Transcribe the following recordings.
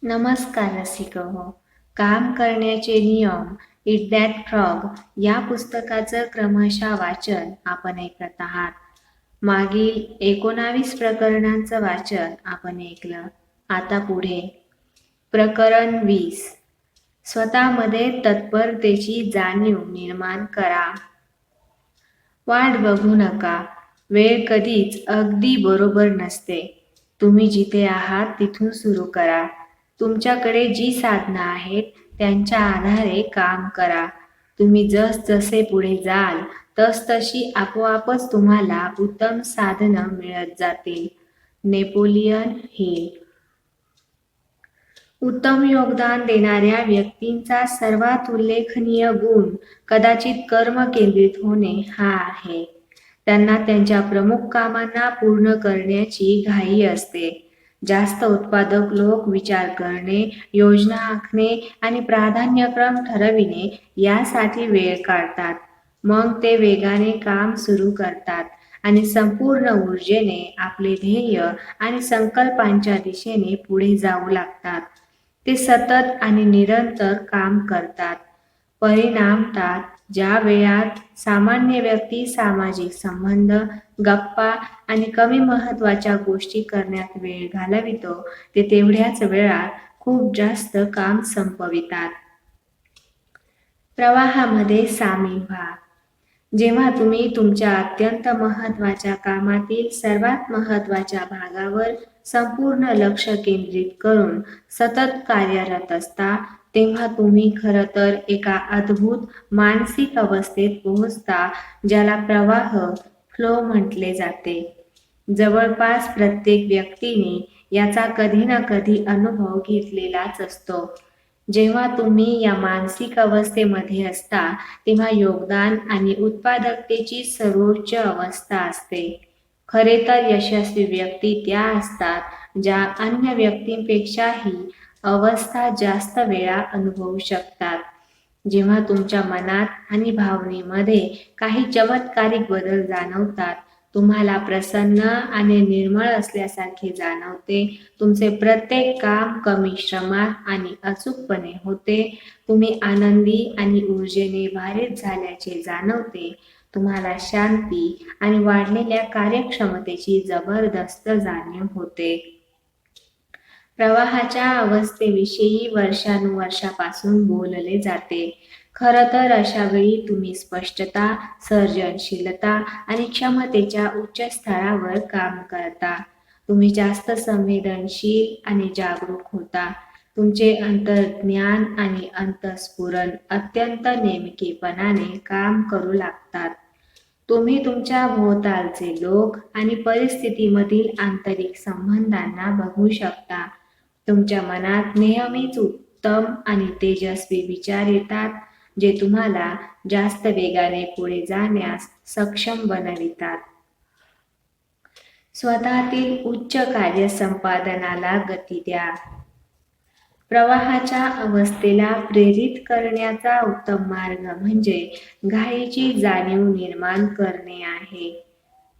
नमस्कार रसिकहो. काम करण्याचे नियम इट दॅट फ्रॉग या पुस्तकाचं क्रमशः वाचन आपण ऐकत आहात. मागील 19 प्रकरणांचं वाचन आपण ऐकलं. आता पुढे प्रकरण 20. स्वतःमध्ये तत्परतेची जाणीव निर्माण करा. वाट बघू नका. वेळ कधीच अगदी बरोबर नसते. तुम्ही जिथे आहात तिथून सुरू करा. तुमच्याकडे जी साधनं आहेत त्यांच्या आधारे काम करा. तुम्ही जसजसे पुढे जाल तसतशी आपोआपच तुम्हाला उत्तम साधनं मिळत जातील. Napoleon Hill. उत्तम योगदान देणाऱ्या व्यक्तींचा सर्वात उल्लेखनीय गुण कदाचित कर्म केंद्रित होणे हा आहे. त्यांना त्यांच्या प्रमुख कामांना पूर्ण करण्याची घाई असते. जास्त उत्पादक लोक विचार करणे, योजना आखणे आणि प्राधान्यक्रम ठरविणे यासाठी वेळ काढतात. मग ते वेगाने काम सुरू करतात आणि संपूर्ण ऊर्जेने आपले ध्येय आणि संकल्पांच्या दिशेने पुढे जाऊ लागतात. ते सतत आणि निरंतर काम करतात. परिणामतः ज्या वेळात सामान्य व्यक्ती सामाजिक संबंध, गप्पा आणि कमी महत्त्वाच्या गोष्टी करण्यात वेळ घालवितो, ते तेवढ्याच वेळात खूप जास्त काम संपवितात. प्रवाहामध्ये सामील व्हा. जेव्हा तुम्ही तुमच्या अत्यंत महत्त्वाच्या कामातील सर्वात महत्त्वाच्या भागावर संपूर्ण लक्ष केंद्रित करून सतत कार्यरत असता, तेव्हा तुम्ही खरं तर एका अद्भुत मानसिक अवस्थेत पोहोचता, ज्याला प्रवाह फ्लो म्हटले जाते. जवळपास प्रत्येक व्यक्तीने याचा कधी ना कधी अनुभव घेतलेलाच असतो. जेव्हा तुम्ही या मानसिक अवस्थेमध्ये असता तेव्हा योगदान आणि उत्पादकतेची सर्वोच्च अवस्था असते. खरे तर यशस्वी व्यक्ती त्या असतात ज्या अन्य व्यक्तींपेक्षाही अवस्था जास्त वेळा अनुभवू शकतात. जेव्हा तुमच्या मनात आणि भावनेमध्ये काही चमत्कारिक बदल जाणवतात, तुम्हाला प्रसन्न आणि निर्मळ असल्यासारखे जाणवते, तुमचे प्रत्येक काम कमी श्रमात आणि अचूकपणे होते, तुम्ही आनंदी आणि ऊर्जेने भारित झाल्याचे जाणवते, तुम्हाला शांती आणि वाढलेल्या कार्यक्षमतेची जबरदस्त जाणीव होते. प्रवाहाच्या अवस्थेविषयी वर्षानुवर्षापासून बोलले जाते. खरं तर अशा वेळी तुम्ही स्पष्टता, सर्जनशीलता आणि क्षमतेच्या उच्च स्तरावर काम करता. तुम्ही जास्त संवेदनशील आणि जागरूक होता. तुमचे अंतर्ज्ञान आणि अंतःस्फुरण अत्यंत नेमकेपणाने काम करू लागतात. तुम्ही तुमच्या भोवतालचे लोक आणि परिस्थितीमधील आंतरिक संबंधांना बघू शकता. तुमच्या मनात नेहमीच उत्तम आणि तेजस्वी विचार येतात, जे तुम्हाला जास्त वेगाने पुढे जाण्यास सक्षम बनवितात. स्वतःतील उच्च कार्यसंपादनाला गती द्या. प्रवाहाच्या अवस्थेला प्रेरित करण्याचा उत्तम मार्ग म्हणजे घाईची जाणीव निर्माण करणे आहे.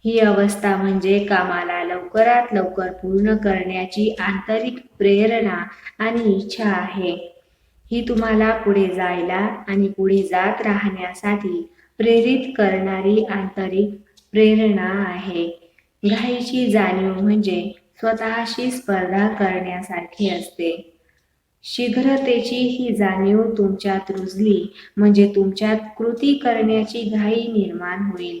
ही अवस्था म्हणजे कामाला लवकरात लवकर पूर्ण करण्याची आंतरिक प्रेरणा आणि इच्छा आहे. ही तुम्हाला पुढे जायला आणि पुढे जात राहण्यासाठी प्रेरित करणारी आंतरिक प्रेरणा आहे. घाईची जाणीव म्हणजे स्वतःशी स्पर्धा करण्यासारखी असते. शीघ्रतेची ही जाणीव तुमच्यात रुजली म्हणजे तुमच्यात कृती करण्याची घाई निर्माण होईल.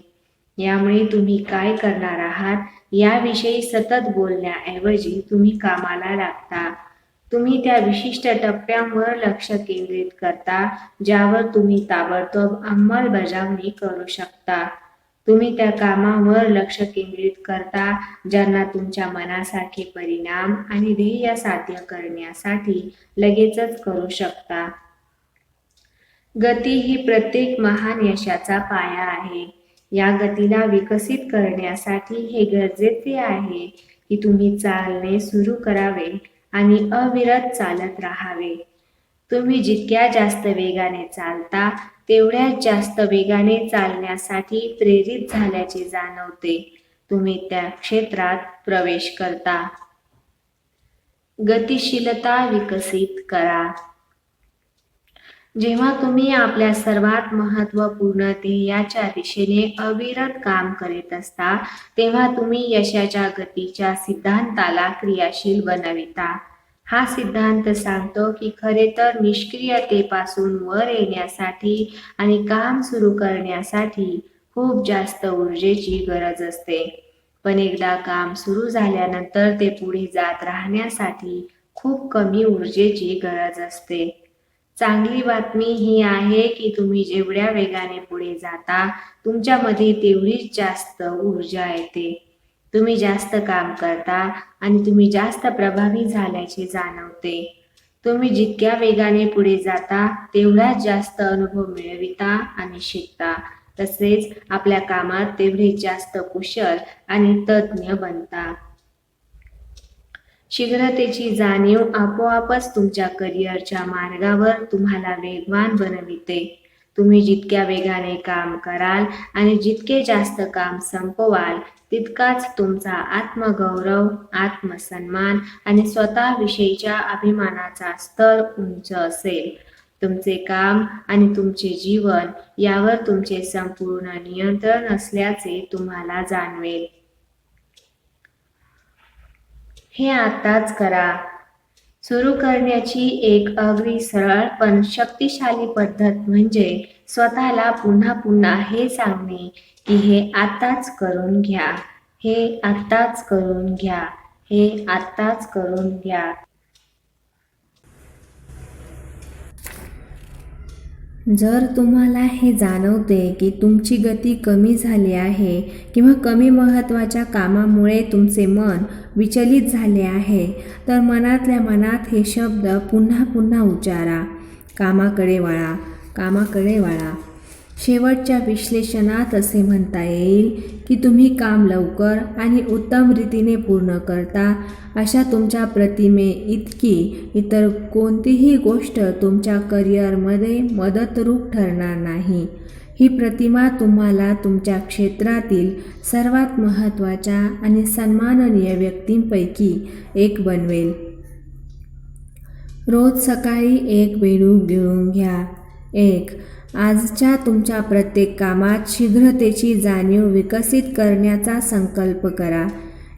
यामुळे तुम्ही काय करणार आहात याविषयी सतत बोलण्याऐवजी तुम्ही कामाला लागता. तुम्ही त्या विशिष्ट टप्प्यांवर लक्ष केंद्रित करता ज्यावर तुम्ही ताबडतोब अंमलबजावणी करू शकता. तुम्ही त्या कामावर लक्ष केंद्रित करता ज्यांना तुमच्या मनासारखे परिणाम आणि ध्येय साध्य करण्यासाठी लगेचच करू शकता. गती ही प्रत्येक महान यशाचा पाया आहे. या गतीला विकसित करण्यासाठी हे गरजेचे आहे की तुम्ही चालणे सुरू करावे आणि अविरत चालत राहावे. तुम्ही जितक्या जास्त वेगाने चालता तेवढ्याच जास्त वेगाने चालण्यासाठी प्रेरित झाल्याचे जाणवते. तुम्ही त्या क्षेत्रात प्रवेश करता. गतिशीलता विकसित करा. जेव्हा तुम्ही आपल्या सर्वात महत्त्वपूर्ण ध्येयाच्या दिशेने अविरत काम करीत असता, तेव्हा तुम्ही यशाच्या गतीच्या सिद्धांताला क्रियाशील बनविता. हा सिद्धांत सांगतो की खरे तर निष्क्रियतेपासून वर येण्यासाठी आणि काम सुरू करण्यासाठी खूप जास्त ऊर्जेची गरज असते. पण एकदा काम सुरू झाल्यानंतर ते पुढे जात राहण्यासाठी खूप कमी ऊर्जेची गरज असते. चांगली बातमी ही आहे की तुम्ही जेवढ्या वेगाने पुढे जाता, तुमच्यामध्ये तेवढीच जास्त ऊर्जा येते. तुम्ही जास्त काम करता आणि तुम्ही जास्त प्रभावी झाल्याचे जाणवते. तुम्ही जितक्या वेगाने पुढे जाता, तेवढाच जास्त अनुभव मिळविता आणि शिकता. तसेच आपल्या कामात तेवढेच जास्त कुशल आणि तज्ज्ञ बनता. शीघ्रतेची जाणीव आपोआपच तुमच्या करिअरच्या मार्गावर तुम्हाला वेगवान बनविते. तुम्ही जितक्या वेगाने काम कराल आणि जितके जास्त काम संपवाल, तितकाच तुमचा आत्मगौरव, आत्मसन्मान आणि स्वतःविषयीच्या अभिमानाचा स्तर उंच असेल. तुमचे काम आणि तुमचे जीवन यावर तुमचे संपूर्ण नियंत्रण असल्याचे तुम्हाला जाणवेल. हे आताच करा. सुरू करण्याची एक अगदी सरळ पण शक्तिशाली पद्धत म्हणजे स्वतःला पुन्हा पुन्हा हे सांगणे की हे आत्ताच करून घ्या, हे आत्ताच करून घ्या, हे आत्ताच करून घ्या. जर तुम्हाला हे जाणवते की तुमची गती कमी झाली आहे किंवा कमी महत्त्वाच्या कामामुळे तुमचे मन विचलित झाले आहे, तर मनातल्या मनात हे शब्द पुन्हा पुन्हा उच्चारा. कामाकडे वळा, कामाकडे वळा. शेवटच्या विश्लेषणात असे म्हणता येईल की तुम्ही काम लवकर आणि उत्तम रीतीने पूर्ण करता, अशा तुमच्या प्रतिमे इतकी इतर कोणतीही गोष्ट तुमच्या करिअरमध्ये मदतरूप ठरणार नाही. ही प्रतिमा तुम्हाला तुमच्या क्षेत्रातील सर्वात महत्त्वाच्या आणि सन्माननीय व्यक्तींपैकी एक बनवेल. रोज सकाळी एक बेडूक गिळून घ्या. 1. आजच्या तुमच्या प्रत्येक कामात शीघ्रतेची जाणीव विकसित करण्याचा संकल्प करा.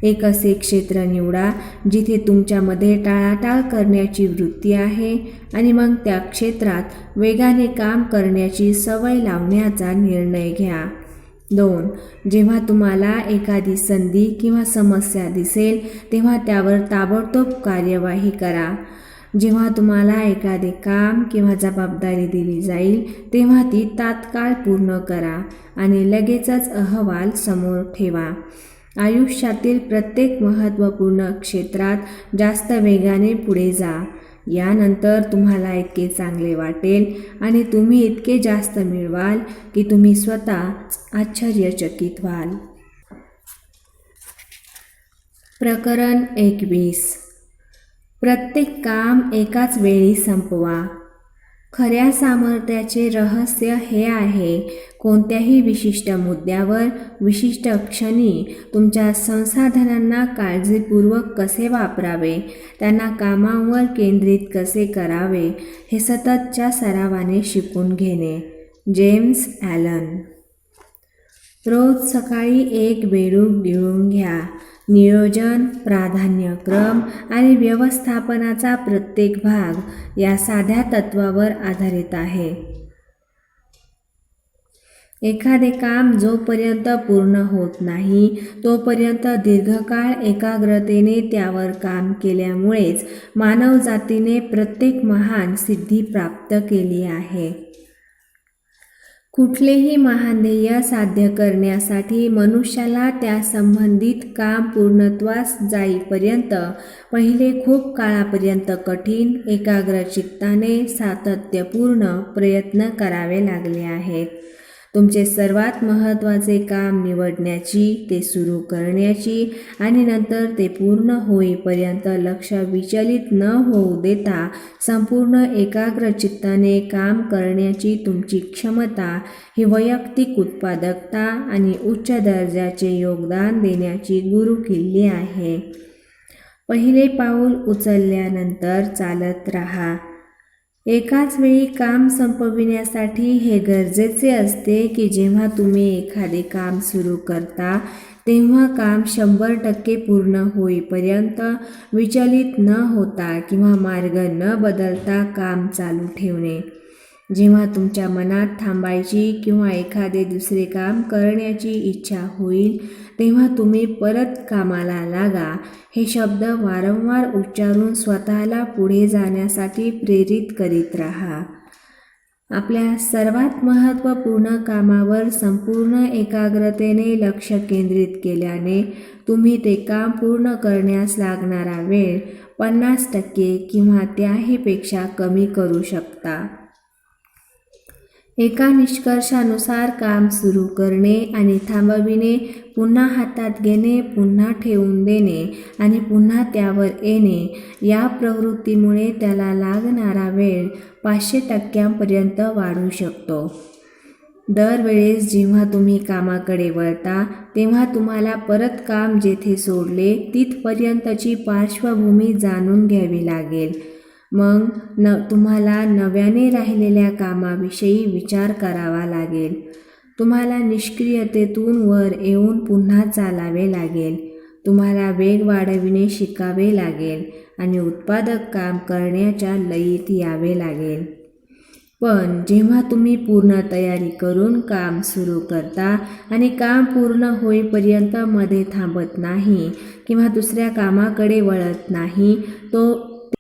एक असे क्षेत्र निवडा जिथे तुमच्यामध्ये टाळाटाळ करण्याची वृत्ती आहे आणि मग त्या क्षेत्रात वेगाने काम करण्याची सवय लावण्याचा निर्णय घ्या. 2. जेव्हा तुम्हाला एखादी संधी किंवा समस्या दिसेल, तेव्हा त्यावर ताबडतोब कार्यवाही करा. जेव्हा तुम्हाला एखादे काम किंवा जबाबदारी दिली जाईल, तेव्हा ती तात्काळ पूर्ण करा आणि लगेचच अहवाल समोर ठेवा. आयुष्यातील प्रत्येक महत्त्वपूर्ण क्षेत्रात जास्त वेगाने पुढे जा. यानंतर तुम्हाला इतके चांगले वाटेल आणि तुम्ही इतके जास्त मिळवाल की तुम्ही स्वतःच आश्चर्यचकित व्हाल. प्रकरण 21. प्रत्येक काम एकाच वेळी संपवा. खऱ्या सामर्थ्याचे रहस्य हे आहे कोणत्याही विशिष्ट मुद्द्यावर विशिष्ट क्षणी तुमच्या संसाधनांना काळजीपूर्वक कसे वापरावे, त्यांना कामावर केंद्रित कसे करावे हे सततच्या सरावाने शिकून घेणे. James Allen. रोज सकाळी एक बेडूक गिळून घ्या. नियोजन, प्राधान्यक्रम आणि व्यवस्थापनाचा प्रत्येक भाग या साध्या तत्त्वावर आधारित आहे. एखादे काम जोपर्यंत पूर्ण होत नाही, तोपर्यंत दीर्घकाळ एकाग्रतेने त्यावर काम केल्यामुळेच मानवजातीने प्रत्येक महान सिद्धी प्राप्त केली आहे. कुठलेही महान ध्येय साध्य करण्यासाठी मनुष्याला त्या संबंधित काम पूर्णत्वास जाईपर्यंत पहिले खूप काळापर्यंत कठीण, एकाग्र चित्ताने सातत्यपूर्ण प्रयत्न करावे लागले आहेत. तुमचे सर्वात महत्त्वाचे काम निवडण्याची, ते सुरू करण्याची आणि नंतर ते पूर्ण होईपर्यंत लक्ष विचलित न होऊ देता संपूर्ण एकाग्र चित्ताने काम करण्याची तुमची क्षमता ही वैयक्तिक उत्पादकता आणि उच्च दर्जाचे योगदान देण्याची गुरुकिल्ली आहे. पहिले पाऊल उचलल्यानंतर चालत राहा. एकाच वेळी काम संपविण्यासाठी हे गरजेचे असते की जेव्हा तुम्ही एखादे काम सुरू करता तेव्हा काम 100% पूर्ण होईपर्यंत विचलित न होता किंवा मार्ग न बदलता काम चालू ठेवणे. जेव्हा तुमच्या मनात थांबायची किंवा एखादे दुसरे काम करण्याची इच्छा होईल तेव्हा तुम्ही परत कामाला लागा हे शब्द वारंवार उच्चारून स्वतःला पुढे जाण्यासाठी प्रेरित करीत राहा. आपल्या सर्वात महत्त्वपूर्ण कामावर संपूर्ण एकाग्रतेने लक्ष केंद्रित केल्याने तुम्ही ते काम पूर्ण करण्यास लागणारा वेळ 50% किंवा त्याहीपेक्षा कमी करू शकता. एका निष्कर्षानुसार काम सुरू करणे आणि थांबविणे, पुन्हा हातात घेणे, पुन्हा ठेवून देणे आणि पुन्हा त्यावर येणे या प्रवृत्तीमुळे त्याला लागणारा वेळ 500% वाढू शकतो. दरवेळेस जेव्हा तुम्ही कामाकडे वळता तेव्हा तुम्हाला परत काम जेथे सोडले तिथपर्यंतची पार्श्वभूमी जाणून घ्यावी लागेल. मग तुम्हाला नव्याने राहिलेल्या कामाविषयी विचार करावा लागेल. तुम्हाला निष्क्रियतेतून वर येऊन पुन्हा चालावे लागेल. तुम्हाला वेग वाढविणे शिकावे लागेल आणि उत्पादक काम करण्याच्या लयीत यावे लागेल. पण जेव्हा तुम्ही पूर्ण तयारी करून काम सुरू करता आणि काम पूर्ण होईपर्यंत मध्ये थांबत नाही किंवा दुसऱ्या कामाकडे वळत नाही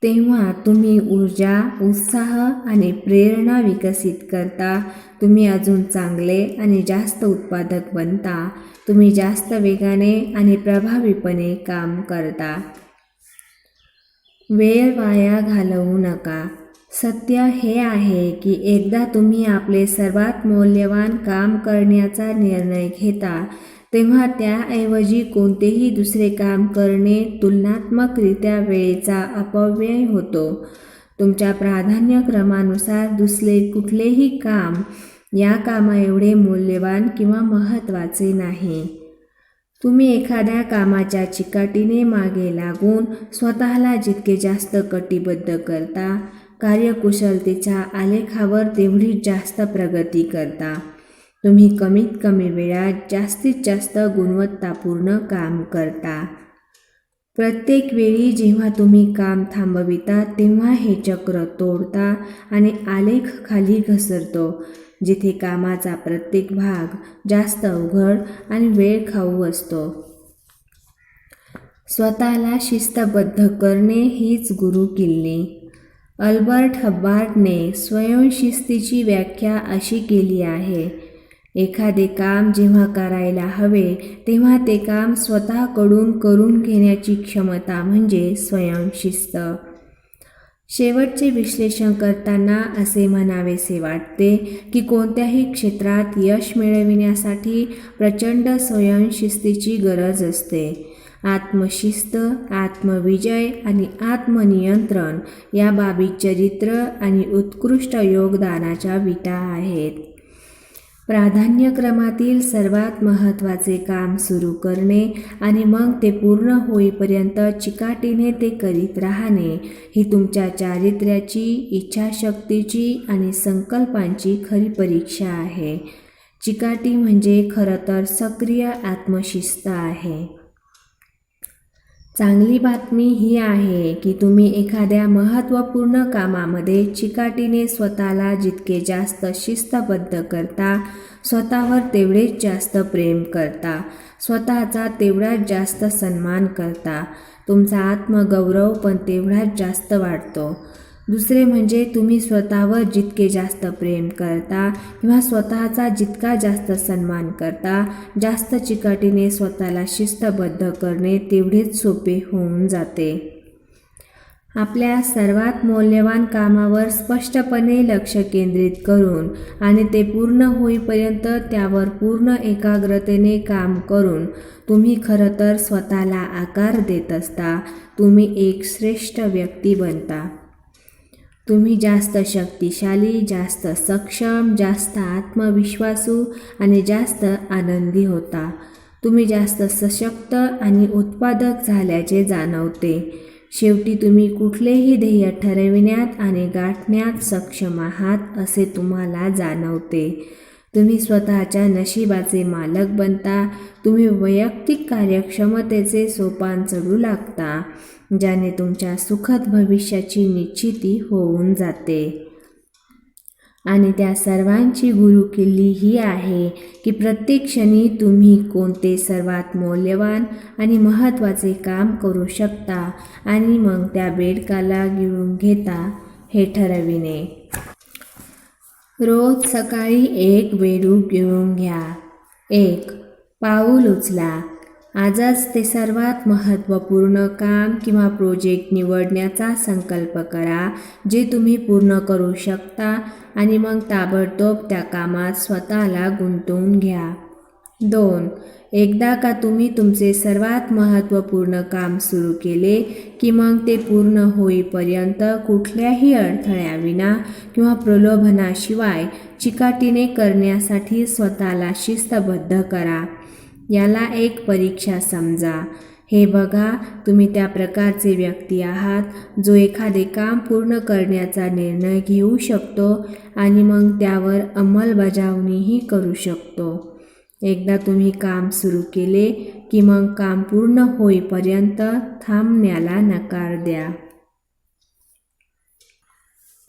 तेव्हा तुम्ही ऊर्जा, उत्साह आणि प्रेरणा विकसित करता. तुम्ही अजून चांगले आणि जास्त उत्पादक बनता. तुम्ही जास्त वेगाने आणि प्रभावीपणे काम करता. वेळ वाया घालवू नका. सत्य हे आहे की एकदा तुम्ही आपले सर्वात मौल्यवान काम करण्याचा निर्णय घेता तेव्हा त्याऐवजी कोणतेही दुसरे काम करणे तुलनात्मकरित्या वेळेचा अपव्यय होतो. तुमच्या प्राधान्यक्रमानुसार दुसरे कुठलेही काम या कामाएवढे मौल्यवान किंवा महत्त्वाचे नाही. तुम्ही एखाद्या कामाच्या चिकाटीने मागे लागून स्वतःला जितके जास्त कटिबद्ध करता, कार्यकुशलतेच्या आलेखावर तेवढीच जास्त प्रगती करता. तुम्ही कमीत कमी वेळात जास्तीत जास्त गुणवत्तापूर्ण काम करता. प्रत्येक वेळी जेव्हा तुम्ही काम थांबविता तेव्हा हे चक्र तोडता आणि आलेख खाली घसरतो, जिथे कामाचा प्रत्येक भाग जास्त अवघड आणि वेळखाऊ असतो. स्वतःला शिस्तबद्ध करणे हीच गुरुकिल्ली. अल्बर्ट हब्बार्डने स्वयंशिस्तीची व्याख्या अशी केली आहे: एखादे काम जेव्हा करायला हवे तेव्हा ते काम स्वतःकडून करून घेण्याची क्षमता म्हणजे स्वयंशिस्त. शेवटचे विश्लेषण करताना असे म्हणावेसे वाटते की कोणत्याही क्षेत्रात यश मिळविण्यासाठी प्रचंड स्वयंशिस्तीची गरज असते. आत्मशिस्त, आत्मविजय आणि आत्मनियंत्रण या बाबी चरित्र आणि उत्कृष्ट योगदानाच्या विटा आहेत. प्राधान्यक्रमातील सर्वात महत्त्वाचे काम सुरू करणे आणि मग ते पूर्ण होईपर्यंत चिकाटीने ते करीत राहणे ही तुमच्या चारित्र्याची, इच्छाशक्तीची आणि संकल्पांची खरी परीक्षा आहे. चिकाटी म्हणजे खरं तर सक्रिय आत्मशिस्त आहे. चांगली बातमी ही आहे की तुम्ही एखाद्या महत्त्वपूर्ण कामामध्ये चिकाटीने स्वतःला जितके जास्त शिस्तबद्ध करता, स्वतःवर तेवढेच जास्त प्रेम करता, स्वतःचा तेवढाच जास्त सन्मान करता, तुमचा आत्मगौरव पण तेवढाच जास्त वाढतो. दुसरे म्हणजे तुम्ही स्वतःवर जितके जास्त प्रेम करता किंवा स्वतःचा जितका जास्त सन्मान करता, जास्त चिकाटीने स्वतःला शिस्तबद्ध करणे तेवढेच सोपे होऊन जाते. आपल्या सर्वात मौल्यवान कामावर स्पष्टपणे लक्ष केंद्रित करून आणि ते पूर्ण होईपर्यंत त्यावर पूर्ण एकाग्रतेने काम करून तुम्ही खरं तर स्वतःला आकार देत असता. तुम्ही एक श्रेष्ठ व्यक्ती बनता. तुम्ही जास्त शक्तिशाली, जास्त सक्षम, जास्त आत्मविश्वासू आणि जास्त आनंदी होता. तुम्ही जास्त सशक्त आणि उत्पादक झाल्याचे जाणवते. शेवटी तुम्ही कुठलेही ध्येय ठरविण्यात आणि गाठण्यात सक्षम आहात असे तुम्हाला जाणवते. तुम्ही स्वतःच्या नशिबाचे मालक बनता. तुम्ही वैयक्तिक कार्यक्षमतेचे सोपान चढू लागता, ज्याने तुमच्या सुखद भविष्याची निश्चिती होऊन जाते. आणि त्या सर्वांची गुरुकिल्ली ही आहे की प्रत्येक क्षणी तुम्ही कोणते सर्वात मौल्यवान आणि महत्त्वाचे काम करू शकता आणि मग त्या बेडकाला गिळून घेता हे ठरविणे. रोज सकाळी एक बेडूक गिळून घ्या. 1. पाऊल उचला. आजच ते सर्वात महत्त्वपूर्ण काम किंवा प्रोजेक्ट निवडण्याचा संकल्प करा जे तुम्ही पूर्ण करू शकता आणि मग ताबडतोब त्या कामात स्वतःला गुंतवून घ्या. 2. एकदा का तुम्ही तुमचे सर्वात महत्त्वपूर्ण काम सुरू केले की मग ते पूर्ण होईपर्यंत कुठल्याही अडथळ्याविना किंवा प्रलोभनाशिवाय चिकाटीने करण्यासाठी स्वतःला शिस्तबद्ध करा. याला एक परीक्षा समजा. हे बघा, तुम्ही त्या प्रकारचे व्यक्ती आहात जो एखादे काम पूर्ण करण्याचा निर्णय घेऊ शकतो आणि मग त्यावर अंमलबजावणीही करू शकतो. एकदा तुम्ही काम सुरू केले की मग काम पूर्ण होईपर्यंत थांबण्याला नकार द्या.